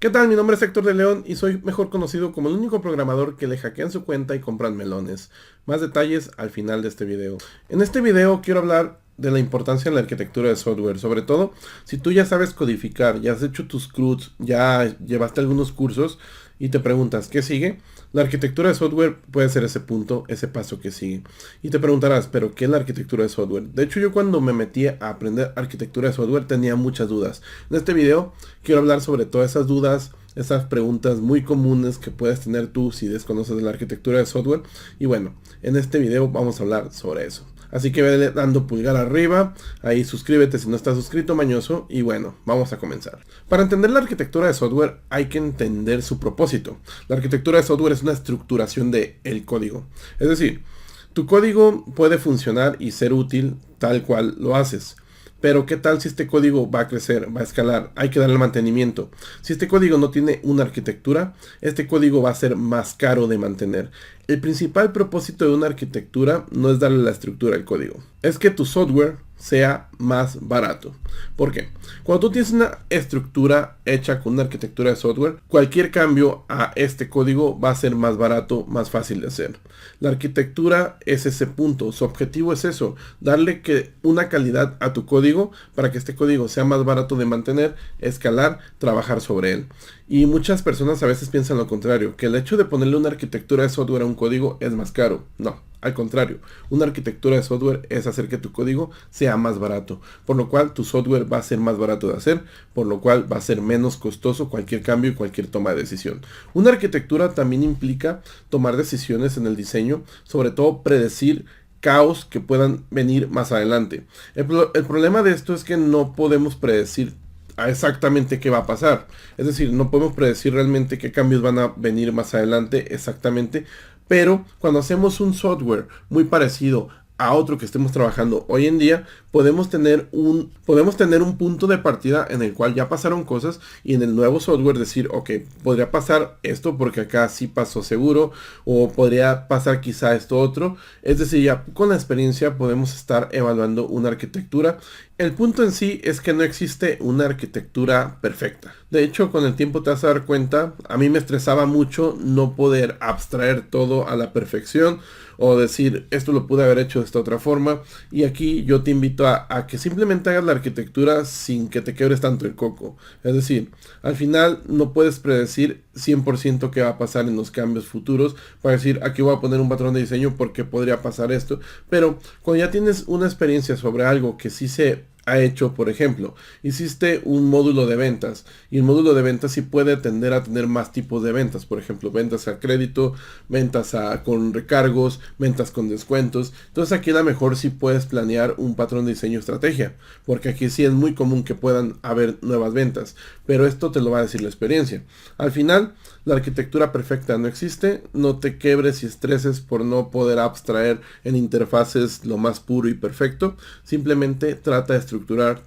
¿Qué tal? Mi nombre es Héctor de León y soy mejor conocido como el único programador que le hackean su cuenta y compran melones. Más detalles al final de este video. En este video quiero hablar de la importancia de la arquitectura de software, sobre todo si tú ya sabes codificar, ya has hecho tus CRUDs, ya llevaste algunos cursos y te preguntas, ¿qué sigue? La arquitectura de software puede ser ese punto, ese paso que sigue. Y te preguntarás, ¿pero qué es la arquitectura de software? De hecho, yo cuando me metí a aprender arquitectura de software tenía muchas dudas. En este video quiero hablar sobre todas esas dudas, esas preguntas muy comunes que puedes tener tú si desconoces de la arquitectura de software. Y bueno, en este video vamos a hablar sobre eso. Así que ve dando pulgar arriba, ahí suscríbete si no estás suscrito, mañoso, y bueno, vamos a comenzar. Para entender la arquitectura de software hay que entender su propósito. La arquitectura de software es una estructuración del código. Es decir, tu código puede funcionar y ser útil tal cual lo haces. Pero ¿qué tal si este código va a crecer, va a escalar? Hay que darle mantenimiento. Si este código no tiene una arquitectura, este código va a ser más caro de mantener. El principal propósito de una arquitectura no es darle la estructura al código, es que tu software sea más barato. ¿Por qué? Cuando tú tienes una estructura hecha con una arquitectura de software, cualquier cambio a este código va a ser más barato, más fácil de hacer. La arquitectura es ese punto, su objetivo es eso, darle una calidad a tu código para que este código sea más barato de mantener, escalar, trabajar sobre él. Y muchas personas a veces piensan lo contrario, que el hecho de ponerle una arquitectura de software a un código es más caro. No, al contrario, una arquitectura de software es hacer que tu código sea más barato, por lo cual tu software va a ser más barato de hacer, por lo cual va a ser menos costoso cualquier cambio y cualquier toma de decisión. Una arquitectura también implica tomar decisiones en el diseño, sobre todo predecir caos que puedan venir más adelante. El problema de esto es que no podemos predecir a exactamente qué va a pasar. Es decir, no podemos predecir realmente qué cambios van a venir más adelante exactamente, pero cuando hacemos un software muy parecido a otro que estemos trabajando hoy en día, podemos tener un punto de partida en el cual ya pasaron cosas y en el nuevo software decir, ok, podría pasar esto porque acá sí pasó seguro, o podría pasar quizá esto otro. Es decir, ya con la experiencia podemos estar evaluando una arquitectura. El punto en sí es que no existe una arquitectura perfecta. De hecho, con el tiempo te vas a dar cuenta, a mí me estresaba mucho no poder abstraer todo a la perfección o decir, esto lo pude haber hecho de esta otra forma. Y aquí yo te invito a que simplemente hagas la arquitectura sin que te quebres tanto el coco. Es decir, al final no puedes predecir 100% qué va a pasar en los cambios futuros para decir, aquí voy a poner un patrón de diseño porque podría pasar esto. Pero cuando ya tienes una experiencia sobre algo que sí se ha hecho, por ejemplo, hiciste un módulo de ventas y el módulo de ventas sí puede tender a tener más tipos de ventas, por ejemplo, ventas a crédito, con recargos, ventas con descuentos. Entonces aquí a lo mejor sí puedes planear un patrón de diseño estrategia, porque aquí sí es muy común que puedan haber nuevas ventas, pero esto te lo va a decir la experiencia. Al final, la arquitectura perfecta no existe, no te quebres y estreses por no poder abstraer en interfaces lo más puro y perfecto, simplemente trata de estructurar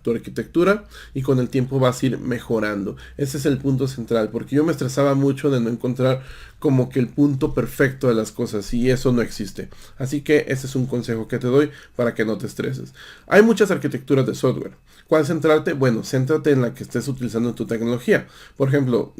tu arquitectura y con el tiempo vas a ir mejorando. Ese es el punto central, porque yo me estresaba mucho de no encontrar como que el punto perfecto de las cosas y eso no existe. Así que ese es un consejo que te doy para que no te estreses. Hay muchas arquitecturas de software. ¿Cuál centrarte? Bueno, céntrate en la que estés utilizando en tu tecnología. Por ejemplo,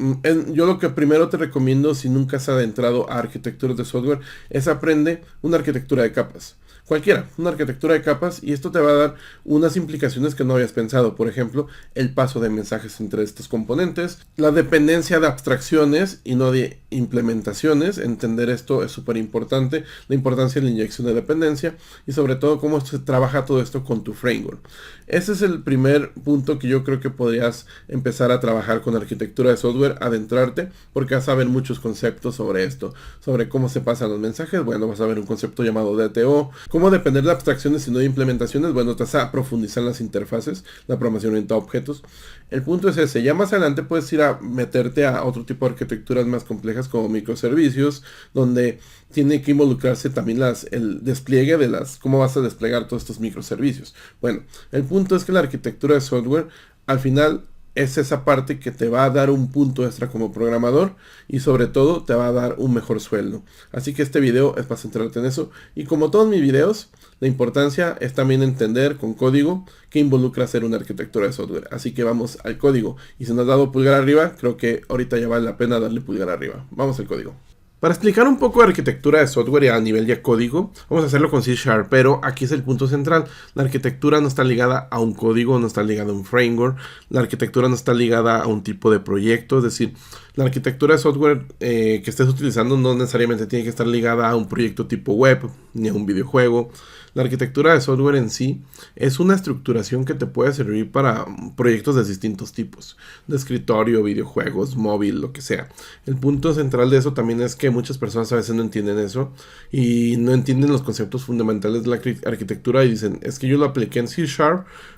yo lo que primero te recomiendo si nunca has adentrado a arquitecturas de software es aprende una arquitectura de capas. Cualquiera, una arquitectura de capas y esto te va a dar unas implicaciones que no habías pensado. Por ejemplo, el paso de mensajes entre estos componentes, la dependencia de abstracciones y no de implementaciones. Entender esto es súper importante, la importancia de la inyección de dependencia y sobre todo cómo se trabaja todo esto con tu framework. Ese es el primer punto que yo creo que podrías empezar a trabajar con arquitectura de software, adentrarte, porque vas a ver muchos conceptos sobre esto, sobre cómo se pasan los mensajes. Bueno, vas a ver un concepto llamado DTO, cómo depender de abstracciones y no de implementaciones. Bueno, te vas a profundizar en las interfaces, la programación orientada a objetos. El punto es ese, ya más adelante puedes ir a meterte a otro tipo de arquitecturas más complejas como microservicios, donde tiene que involucrarse también el despliegue de cómo vas a desplegar todos estos microservicios. Bueno, el punto es que la arquitectura de software al final es esa parte que te va a dar un punto extra como programador y sobre todo te va a dar un mejor sueldo. Así que este video es para centrarte en eso, y como todos mis videos, la importancia es también entender con código qué involucra hacer una arquitectura de software. Así que vamos al código, y si nos has dado pulgar arriba, creo que ahorita ya vale la pena darle pulgar arriba. Vamos al código. Para explicar un poco de arquitectura de software y a nivel de código, vamos a hacerlo con C#, pero aquí es el punto central. La arquitectura no está ligada a un código, no está ligada a un framework, la arquitectura no está ligada a un tipo de proyecto, es decir, la arquitectura de software que estés utilizando no necesariamente tiene que estar ligada a un proyecto tipo web, ni a un videojuego. La arquitectura de software en sí es una estructuración que te puede servir para proyectos de distintos tipos, de escritorio, videojuegos, móvil, lo que sea. El punto central de eso también es que muchas personas a veces no entienden eso y no entienden los conceptos fundamentales de la arquitectura y dicen, es que yo lo apliqué en C#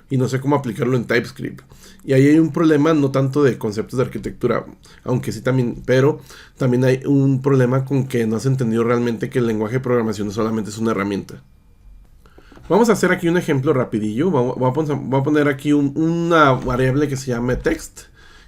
y no sé cómo aplicarlo en TypeScript. Y ahí hay un problema no tanto de conceptos de arquitectura, aunque sí también, pero también hay un problema con que no has entendido realmente que el lenguaje de programación solamente es una herramienta. Vamos a hacer aquí un ejemplo rapidillo. Voy a poner aquí una variable que se llame text.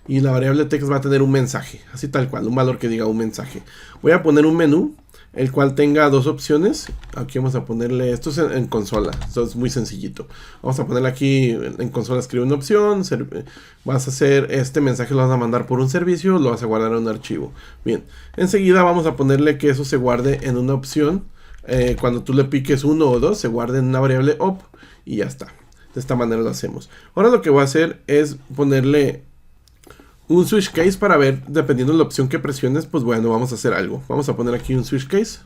Y la variable text va a tener un mensaje, así tal cual, un valor que diga un mensaje. Voy a poner un menú, el cual tenga dos opciones. Aquí vamos a ponerle, esto es en consola, esto es muy sencillito. Vamos a ponerle aquí en consola, escribe una opción. Vas a hacer este mensaje, lo vas a mandar por un servicio, lo vas a guardar en un archivo. Bien, enseguida vamos a ponerle que eso se guarde en una opción. Cuando tú le piques 1 o 2 se guarda en una variable op y ya está. De esta manera lo hacemos. Ahora lo que voy a hacer es ponerle un switch case para ver, dependiendo de la opción que presiones, pues bueno, vamos a hacer algo. Vamos a poner aquí un switch case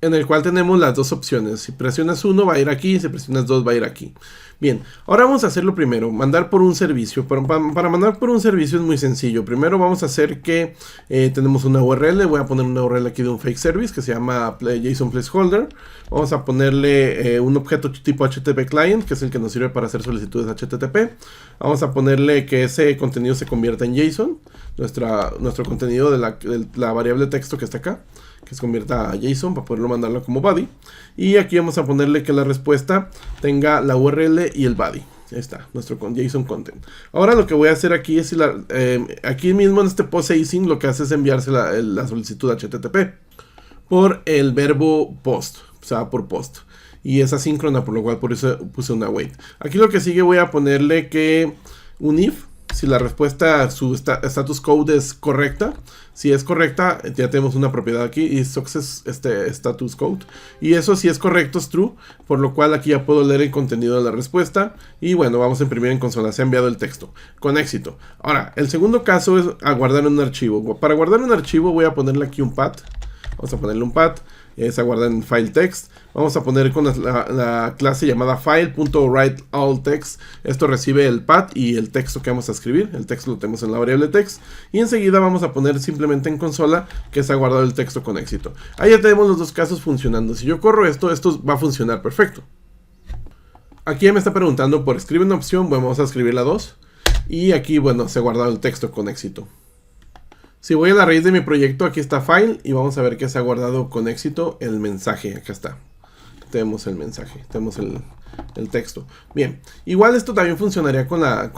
en el cual tenemos las dos opciones. Si presionas 1 va a ir aquí, si presionas 2 va a ir aquí. Bien, ahora vamos a hacerlo primero, mandar por un servicio. Para mandar por un servicio es muy sencillo. Primero vamos a hacer que tenemos una URL. Voy a poner una URL aquí de un fake service que se llama JSON Placeholder. Vamos a ponerle un objeto tipo HTTP Client, que es el que nos sirve para hacer solicitudes HTTP. Vamos a ponerle que ese contenido se convierta en JSON, nuestro contenido de la variable texto que está acá, que se convierta a JSON para poderlo mandarlo como body. Y aquí vamos a ponerle que la respuesta tenga la URL y el body. Ahí está, nuestro JSON content. Ahora lo que voy a hacer aquí es, aquí mismo en este post async, lo que hace es enviarse la solicitud HTTP por el verbo post, o sea, por post. Y es asíncrona, por lo cual por eso puse una wait. Aquí lo que sigue voy a ponerle que un if, si la respuesta, su status code es correcta. Si es correcta, ya tenemos una propiedad aquí y success status code. Y eso si es correcto es true, por lo cual aquí ya puedo leer el contenido de la respuesta. Y bueno, vamos a imprimir en consola, se ha enviado el texto, con éxito. Ahora, el segundo caso es a guardar un archivo. Para guardar un archivo voy a ponerle aquí un path. Vamos a ponerle un path. Es a guardar en file text. Vamos a poner con la clase llamada file.writeAllText. Esto recibe el path y el texto que vamos a escribir. El texto lo tenemos en la variable text. Y enseguida vamos a poner simplemente en consola que se ha guardado el texto con éxito. Ahí ya tenemos los dos casos funcionando. Si yo corro esto va a funcionar perfecto. Aquí ya me está preguntando por escribir una opción. Bueno, vamos a escribir la 2. Y aquí, bueno, se ha guardado el texto con éxito. Si voy a la raíz de mi proyecto, aquí está file y vamos a ver que se ha guardado con éxito el mensaje. Acá está. Tenemos el mensaje, tenemos el texto. Bien, igual esto también funcionaría con la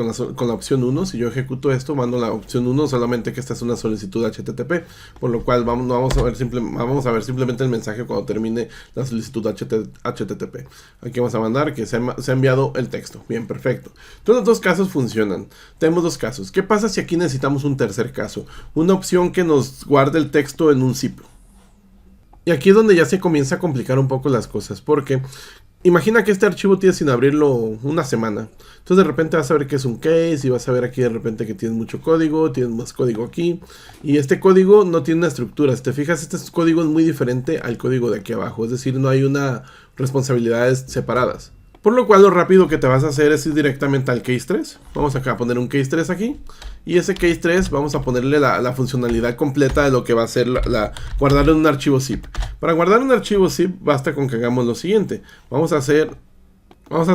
opción 1. Si yo ejecuto esto, mando la opción 1, solamente que esta es una solicitud HTTP, por lo cual vamos a ver simplemente el mensaje cuando termine la solicitud HTTP. Aquí vamos a mandar que se ha enviado el texto. Bien, perfecto. Entonces los dos casos funcionan. Tenemos dos casos. ¿Qué pasa si aquí necesitamos un tercer caso? Una opción que nos guarde el texto en un zip. Y aquí es donde ya se comienza a complicar un poco las cosas, porque imagina que este archivo tienes sin abrirlo una semana. Entonces de repente vas a ver que es un case y vas a ver aquí de repente que tienes mucho código, tienes más código aquí. Y este código no tiene una estructura. Si te fijas, este código es muy diferente al código de aquí abajo. Es decir, no hay una responsabilidades separadas. Por lo cual lo rápido que te vas a hacer es ir directamente al case 3. Vamos acá a poner un case 3 aquí. Y ese case 3 vamos a ponerle la funcionalidad completa de lo que va a ser guardarlo en un archivo zip. Para guardar un archivo zip basta con que hagamos lo siguiente. Vamos a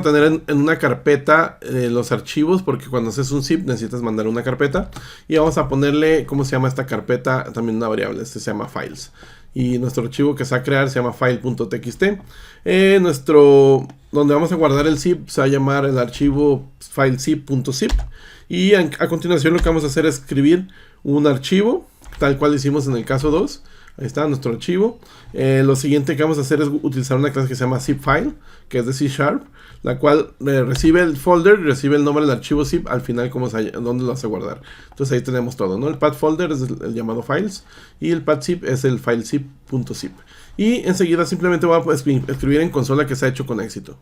tener en una carpeta los archivos, porque cuando haces un zip necesitas mandar una carpeta. Y vamos a ponerle, ¿cómo se llama esta carpeta? También una variable, se llama files. y nuestro archivo que se va a crear se llama file.txt. Donde vamos a guardar el zip se va a llamar el archivo filezip.zip, y a continuación lo que vamos a hacer es escribir un archivo tal cual hicimos en el caso 2. Ahí está nuestro archivo. Lo siguiente que vamos a hacer es utilizar una clase que se llama zipfile, que es de C#, la cual recibe el folder y recibe el nombre del archivo zip al final, dónde lo vas a guardar. Entonces ahí tenemos todo, ¿no? El path folder es el llamado files, y el path zip es el filezip.zip. Y enseguida simplemente voy a escribir en consola que se ha hecho con éxito.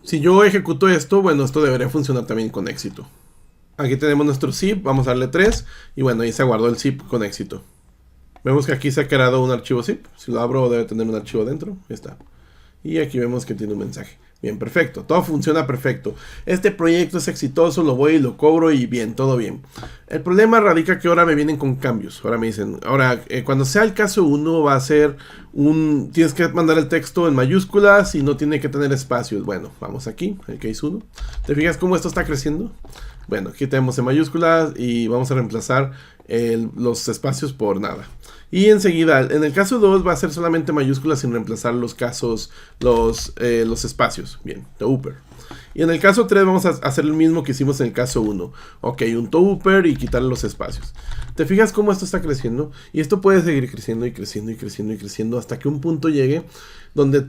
Si yo ejecuto esto, bueno, esto debería funcionar también con éxito. Aquí tenemos nuestro zip, vamos a darle 3, y bueno, ahí se guardó el zip con éxito. Vemos que aquí se ha creado un archivo zip. Si lo abro debe tener un archivo dentro. Ahí está. Y aquí vemos que tiene un mensaje. Bien, perfecto. Todo funciona perfecto. Este proyecto es exitoso, lo voy y lo cobro y bien, todo bien. El problema radica que ahora me vienen con cambios. Ahora me dicen, cuando sea el caso 1 va a ser tienes que mandar el texto en mayúsculas y no tiene que tener espacios. Bueno, vamos aquí, el case 1. ¿Te fijas cómo esto está creciendo? Bueno, aquí tenemos en mayúsculas y vamos a reemplazar los espacios por nada. Y enseguida, en el caso 2 va a ser solamente mayúsculas sin reemplazar los espacios. Bien, toUper. Y en el caso 3 vamos a hacer lo mismo que hicimos en el caso 1. Ok, un toUper y quitarle los espacios. ¿Te fijas cómo esto está creciendo? Y esto puede seguir creciendo y creciendo y creciendo y creciendo hasta que un punto llegue donde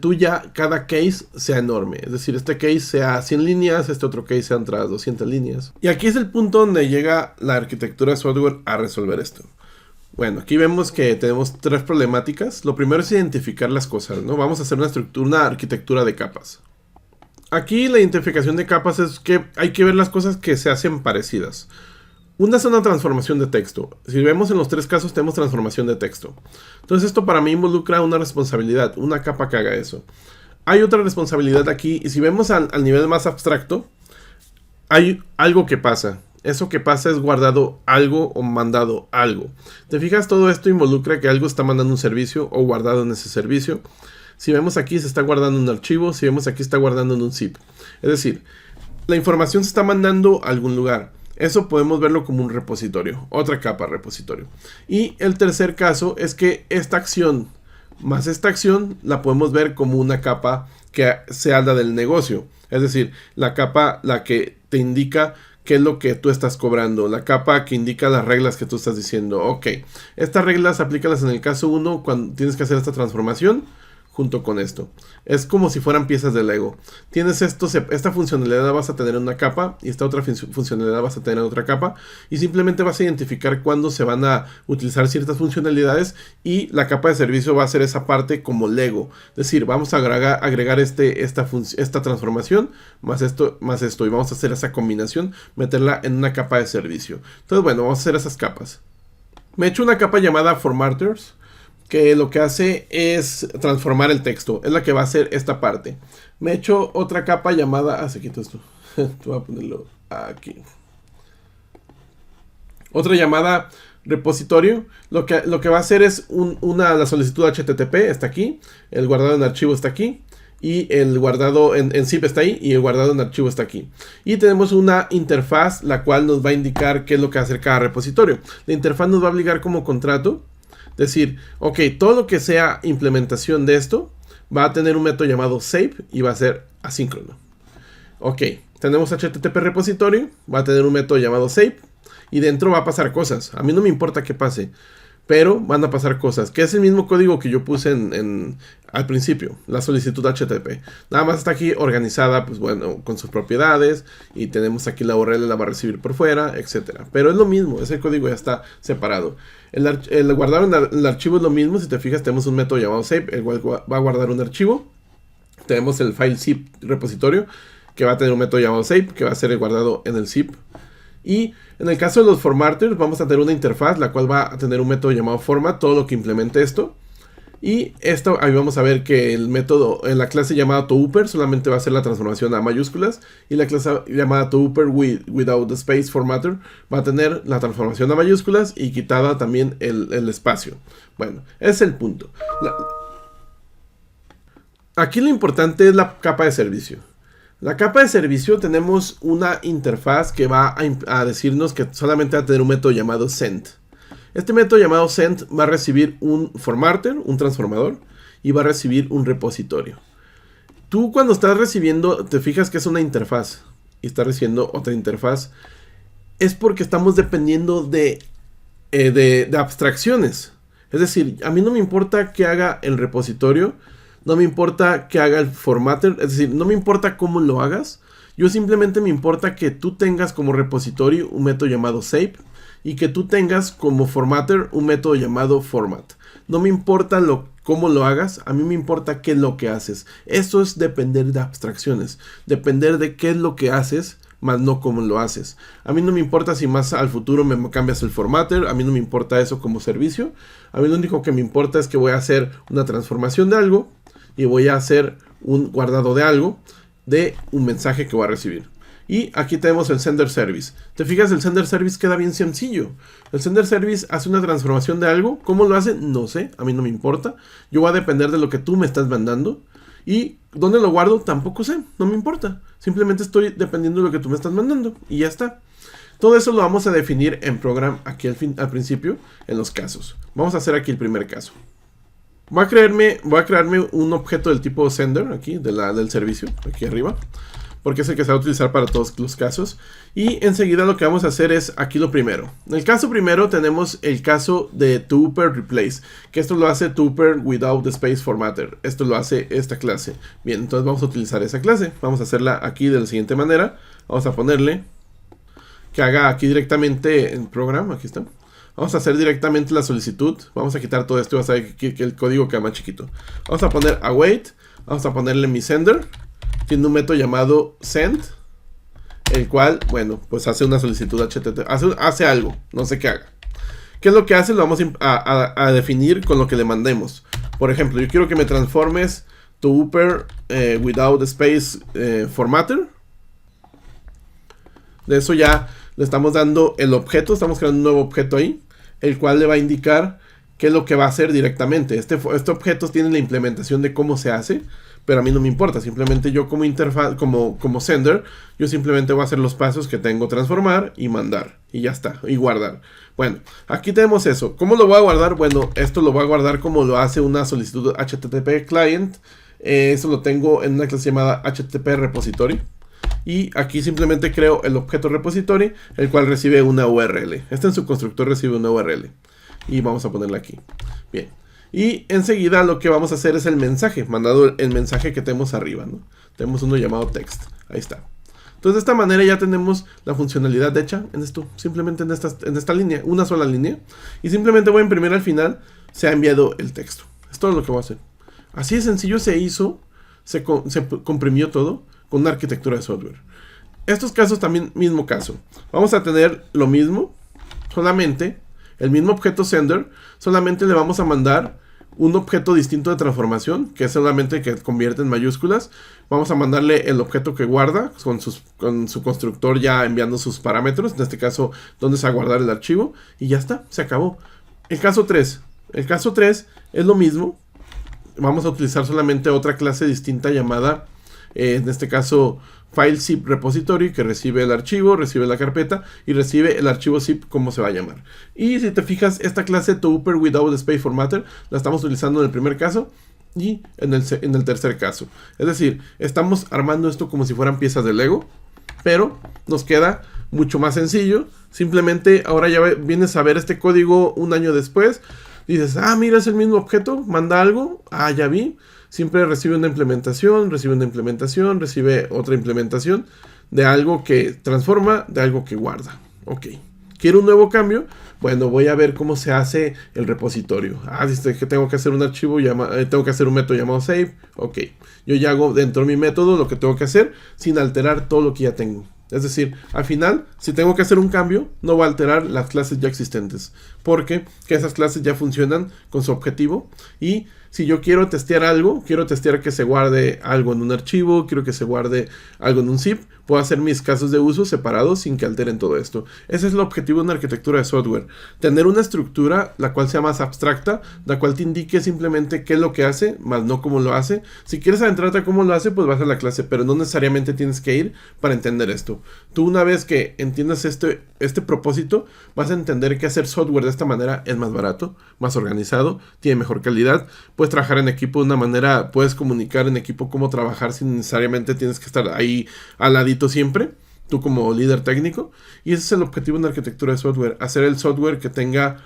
cada case sea enorme. Es decir, este case sea 100 líneas, este otro case sean tras 200 líneas. Y aquí es el punto donde llega la arquitectura de software a resolver esto. Bueno, aquí vemos que tenemos 3 problemáticas. Lo primero es identificar las cosas, ¿no? Vamos a hacer una arquitectura de capas. Aquí la identificación de capas es que hay que ver las cosas que se hacen parecidas. Una es una transformación de texto. Si vemos en los 3 casos tenemos transformación de texto. Entonces esto para mí involucra una responsabilidad, una capa que haga eso. Hay otra responsabilidad aquí, y si vemos al nivel más abstracto, hay algo que pasa. Eso que pasa es guardado algo o mandado algo. ¿Te fijas? Todo esto involucra que algo está mandando un servicio o guardado en ese servicio. Si vemos aquí se está guardando un archivo, si vemos aquí está guardando en un zip. Es decir, la información se está mandando a algún lugar. Eso podemos verlo como un repositorio, otra capa repositorio. Y el tercer caso es que esta acción más esta acción la podemos ver como una capa que se habla del negocio. Es decir, la capa la que te indica qué es lo que tú estás cobrando, la capa que indica las reglas que tú estás diciendo. Ok, estas reglas aplícalas en el caso 1 cuando tienes que hacer esta transformación junto con esto. Es como si fueran piezas de Lego. Tienes esta funcionalidad vas a tener en una capa y esta otra funcionalidad vas a tener en otra capa, y simplemente vas a identificar cuándo se van a utilizar ciertas funcionalidades, y la capa de servicio va a ser esa parte como Lego. Es decir, vamos a agregar esta transformación más esto, y vamos a hacer esa combinación, meterla en una capa de servicio. Entonces, bueno, vamos a hacer esas capas. Me he hecho una capa llamada formatters, que lo que hace es transformar el texto. Es la que va a hacer esta parte. Me he hecho otra capa llamada... se quitó esto. Voy a ponerlo aquí. Otra llamada repositorio. Lo que va a hacer es la solicitud HTTP. Está aquí. El guardado en archivo está aquí. Y el guardado en zip está ahí. Y el guardado en archivo está aquí. Y tenemos una interfaz, la cual nos va a indicar qué es lo que va a hacer cada repositorio. La interfaz nos va a obligar como contrato. Decir, ok, todo lo que sea implementación de esto va a tener un método llamado save y va a ser asíncrono. Ok, tenemos HTTP repositorio, va a tener un método llamado save y dentro va a pasar cosas. A mí no me importa qué pase, pero van a pasar cosas, que es el mismo código que yo puse al principio, la solicitud HTTP. Nada más está aquí organizada, pues bueno, con sus propiedades, y tenemos aquí la URL, la va a recibir por fuera, etcétera. Pero es lo mismo, ese código ya está separado. El guardar en el archivo es lo mismo. Si te fijas, tenemos un método llamado save, el cual va a guardar un archivo. Tenemos el file zip repositorio, que va a tener un método llamado save, que va a ser el guardado en el zip. Y en el caso de los formatters, vamos a tener una interfaz, la cual va a tener un método llamado format, todo lo que implemente esto. Y esto, ahí vamos a ver que el método en la clase llamada toUper solamente va a hacer la transformación a mayúsculas, y la clase llamada toUper without the space formatter va a tener la transformación a mayúsculas y quitada también el espacio. Bueno, ese es el punto. Aquí lo importante es la capa de servicio. La capa de servicio tenemos una interfaz que va a decirnos que solamente va a tener un método llamado send. Este método llamado send va a recibir un formatter, un transformador, y va a recibir un repositorio. Tú cuando estás recibiendo, te fijas que es una interfaz y estás recibiendo otra interfaz, es porque estamos dependiendo de abstracciones. Es decir, a mí no me importa que haga el repositorio, no me importa que haga el formatter, es decir, no me importa cómo lo hagas. Yo simplemente me importa que tú tengas como repositorio un método llamado save y que tú tengas como formatter un método llamado format. No me importa cómo lo hagas, a mí me importa qué es lo que haces. Eso es depender de abstracciones, depender de qué es lo que haces, más no cómo lo haces. A mí no me importa si más al futuro me cambias el formatter, a mí no me importa eso como servicio. A mí lo único que me importa es que voy a hacer una transformación de algo y voy a hacer un guardado de algo, de un mensaje que voy a recibir. Y aquí tenemos el sender service. ¿Te fijas? El sender service queda bien sencillo. El sender service hace una transformación de algo. ¿Cómo lo hace? No sé, a mí no me importa. Yo voy a depender de lo que tú me estás mandando. Y dónde lo guardo tampoco sé, no me importa. Simplemente estoy dependiendo de lo que tú me estás mandando y ya está. Todo eso lo vamos a definir en program aquí al principio en los casos. Vamos a hacer aquí el primer caso. Voy a crearme un objeto del tipo sender aquí del servicio, aquí arriba, porque es el que se va a utilizar para todos los casos. Y enseguida lo que vamos a hacer es aquí lo primero. En el caso primero tenemos el caso de tuper replace, que esto lo hace tuper without the space formatter. Esto lo hace esta clase. Bien, entonces vamos a utilizar esa clase. Vamos a hacerla aquí de la siguiente manera. Vamos a ponerle que haga aquí directamente el programa. Aquí está. Vamos a hacer directamente la solicitud. Vamos a quitar todo esto y vas a ver que el código queda más chiquito. Vamos a poner await. Vamos a ponerle mi sender. Tiene un método llamado send, el cual, bueno, pues hace una solicitud HTTP, hace algo, no sé qué haga. ¿Qué es lo que hace? Lo vamos a definir con lo que le mandemos. Por ejemplo, yo quiero que me transformes tu Uber without space formatter. De eso ya le estamos dando el objeto, estamos creando un nuevo objeto ahí, el cual le va a indicar qué es lo que va a hacer directamente. Este objeto tiene la implementación de cómo se hace, pero a mí no me importa. Simplemente yo como interfaz, como sender, yo simplemente voy a hacer los pasos que tengo: transformar y mandar, y ya está, y guardar. Bueno, aquí tenemos eso. ¿Cómo lo voy a guardar? Bueno, esto lo voy a guardar como lo hace una solicitud HTTP client. Eso lo tengo en una clase llamada HTTP repository. Y aquí simplemente creo el objeto repository, el cual recibe una URL. Este en su constructor recibe una URL. Y vamos a ponerla aquí. Bien. Y enseguida lo que vamos a hacer es el mensaje, mandado el mensaje que tenemos arriba, ¿no? Tenemos uno llamado text. Ahí está. Entonces de esta manera ya tenemos la funcionalidad hecha en esto. Simplemente en esta línea, una sola línea. Y simplemente voy a imprimir al final, se ha enviado el texto. Es todo lo que voy a hacer. Así de sencillo se hizo, se comprimió todo con una arquitectura de software. Estos casos también, mismo caso. Vamos a tener lo mismo, solamente el mismo objeto sender, solamente le vamos a mandar un objeto distinto de transformación, que es solamente que convierte en mayúsculas. Vamos a mandarle el objeto que guarda con su constructor ya enviando sus parámetros, en este caso donde se va a guardar el archivo, y ya está, se acabó. El caso 3 es lo mismo. Vamos a utilizar solamente otra clase distinta llamada, en este caso, file zip repository, que recibe el archivo, recibe la carpeta y recibe el archivo zip, como se va a llamar. Y si te fijas, esta clase tuper without space formatter la estamos utilizando en el primer caso y en el tercer caso. Es decir, estamos armando esto como si fueran piezas de Lego, pero nos queda mucho más sencillo. Simplemente ahora ya vienes a ver este código un año después. Dices, ah, mira, es el mismo objeto, manda algo, ah, ya vi. Siempre recibe una implementación, recibe otra implementación de algo que transforma, de algo que guarda. Ok. ¿Quiero un nuevo cambio? Bueno, voy a ver cómo se hace el repositorio. Ah, dice que tengo que hacer un archivo, tengo que hacer un método llamado save. Ok. Yo ya hago dentro de mi método lo que tengo que hacer sin alterar todo lo que ya tengo. Es decir, al final, si tengo que hacer un cambio, no va a alterar las clases ya existentes, porque esas clases ya funcionan con su objetivo y Si yo quiero testear algo, quiero testear que se guarde algo en un archivo, quiero que se guarde algo en un zip, puedo hacer mis casos de uso separados sin que alteren todo esto. Ese es el objetivo de una arquitectura de software. Tener una estructura la cual sea más abstracta, la cual te indique simplemente qué es lo que hace, más no cómo lo hace. Si quieres adentrarte a cómo lo hace, pues vas a la clase, pero no necesariamente tienes que ir para entender esto. Tú una vez que entiendas este propósito, vas a entender que hacer software de esta manera es más barato, más organizado, tiene mejor calidad, puedes trabajar en equipo de una manera, puedes comunicar en equipo cómo trabajar sin necesariamente tienes que estar ahí al ladito siempre, tú como líder técnico, y ese es el objetivo de una arquitectura de software, hacer el software que tenga,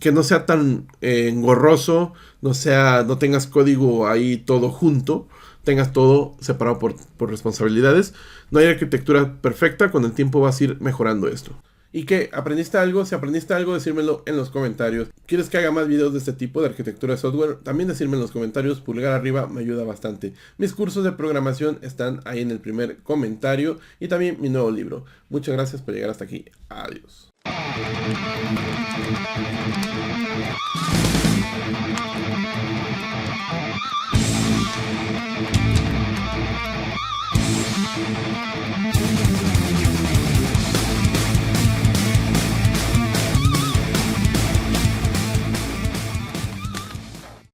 que no sea tan engorroso, no tengas código ahí todo junto, tengas todo separado por responsabilidades. No hay arquitectura perfecta, con el tiempo vas a ir mejorando esto. ¿Y qué? ¿Aprendiste algo? Si aprendiste algo, decírmelo en los comentarios. ¿Quieres que haga más videos de este tipo de arquitectura de software? También decirme en los comentarios, pulgar arriba me ayuda bastante. Mis cursos de programación están ahí en el primer comentario y también mi nuevo libro. Muchas gracias por llegar hasta aquí. Adiós.